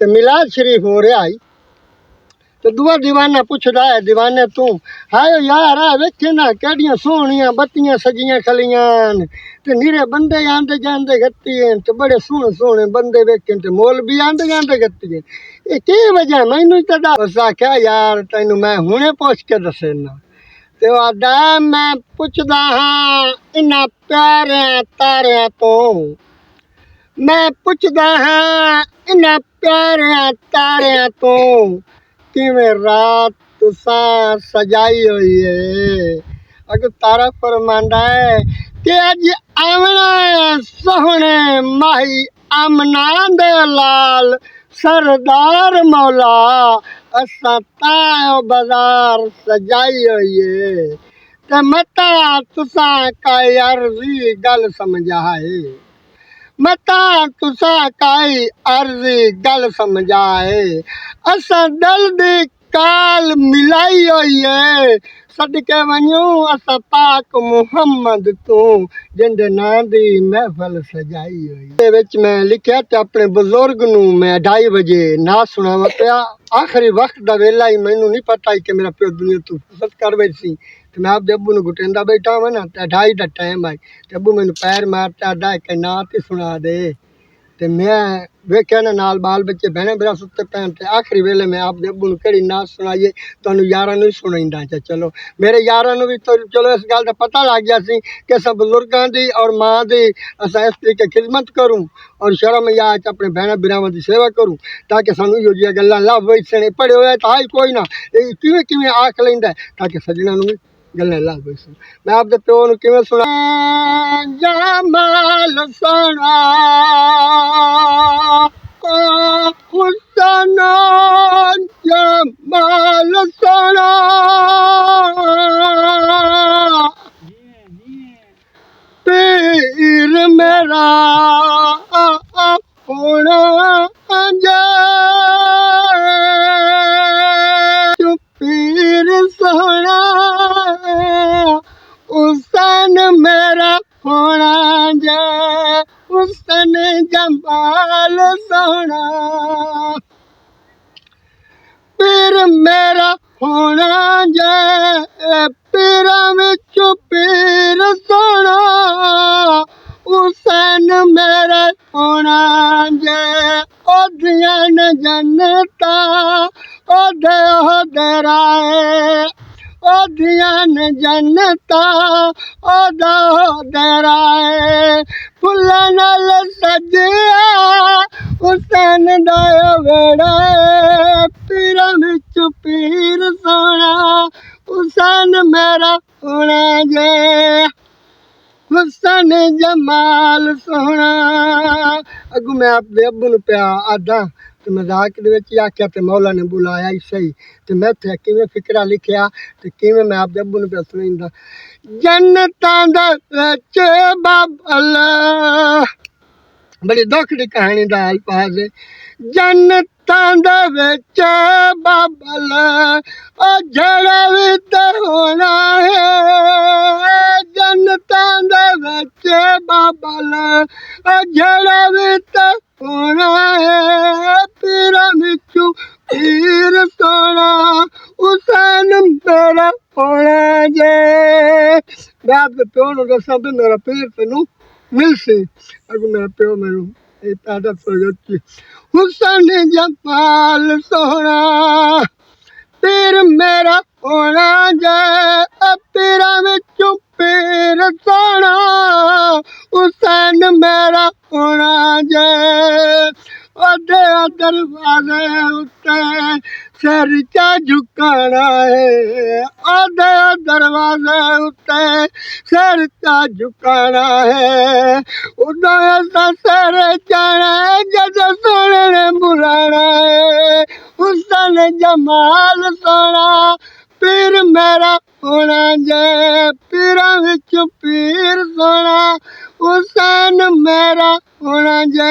ते मिलाद शरीफ हो रहा है। तो दूआ दीवाना पुछदा है, दीवाने तू हाय यार आ वेखे ना केड़ियां सोहणियां बत्तियां सजियां खलियां ते नीरे बंदे आंदे जांदे गत्ती ते बड़े सोहने सोहने बंदे वेखे ते मोल भी आंदे जांदे गत्ती ये की वजह मैनू तो दस। आख्या यार तैनू मैं हुणे पुछ के दसेना। ते ओ आदा मैं पुछदा हाँ इन्हां प्यारियां तारियां तो, मैं पुछदा हाँ इन्हां प्यारियां तारियां तो किवें रात तुसा सजाई हुई है। अगर तारा फरमांदा है कि अज आवना है सोहने माही आमना दे लाल सरदार मौला असा तायो बाजार सजाई हुई है। ते मता तुसा काई अर्जी गल समझा है, मता तुसा काई अर्जी गल समझाए असा दल दी काल मिलाई हुई है। सदके वञू असा पाक मुहम्मद तू जिंदे नां दी महफल सजाई हुई। दे विच मैं लिखिया ते अपने बुजुर्ग नू मैं 2:30 बजे ना सुनावा पिया। आखिरी वक्त दा वेला ही मैनू नहीं पता कि मेरा प्यो दुनिया तू फुरसत कर बैठी ते मैं आपदे अब्बू नू घुटेंदा बैठा वा ना ते 2:30 दा टाइम आई ते अब्बू मैनू पैर मारता आदा कि नात ही सुना दे। ते मैं वेख्या ना नाल बाल बच्चे बहने बरा सुते पैन ते आखिरी वेले मैं आपदे अब्बू नू केड़ी नात सुनाइए तुहानू यारां नू ही सुनाइंदा। चलो मेरे यारां नू भी तो चलो इस गल दा पता लग गया सी कि असां बुजुर्गां दी और मां दी असां इस तरीके खिदमत करूँ और शर्म या च अपने बहना बिरावां दी सेवा करूँ ताकि सानू इहो जिहियां गल्लां लभ वैसण। पढ़े होया तो हाई कोई ना किवें किवें आख लैंदा ताकि सजना नू भी गल्लां लभ वैसण। मैं आपदे प्यो नू किवें सुना जमाल सोना हुसन जमाल सोना पीर मेरा होना जो पीर सोना हुसन मेरा होना जे हुसन जमाल सोना पीर मेरा होना जे पीरा विचों पीर सोना हुसैन मेरा होना जे ओदियां न जन्नता ओदे ओदे राए ओदियां न जन्नता ओदा ओदे राए फुल्लां नाल सजिया हुसैन दा वेड़ा पीरा विच पीर सोना हुसैन मेरा होना जे हुसन जमाल सोना। अगू मैं अपने अब्बू नू पिया आदा ते मजाक दे विच आख्या ते मौला ने बुलाया ही सही ते मैं थे किवें फिकरा लिखिया ते किवें मैं अपने अब्बू नू पिया सुनाइंदा। जन्नतां दे विच बाबल बड़ी दुख दी कहानी दा अल्फाज है। जन्नतां दे विच बाबल ओ जड़ा भी ते होना है। जन्नतां दे विच बाबल ओ जड़ा भी ते होना है। पीरां विचों पीर सोना हुसैन मेरा होना जे। मैं आपदे प्यो नू दसां भी मेरा पीर तैनू मिलसी। अगू मेरा प्यो मैनू पैदा फरगती हुसन जमाल सोना पीर मेरा होना जे पीरा विचों पीर सोना हुसैन मेरा होना जे। ओदे दरवाजे उत्ते सिर चा झुकाना है ओदे दरवाजे उत्ते सिर चा झुकाना है। उदों असां सिर जाना है जदों सोने ने बुलाना है। हुसन जमाल सोना पीर मेरा होना जे पीरां विच पीर सोना हुसैन मेरा होना जे।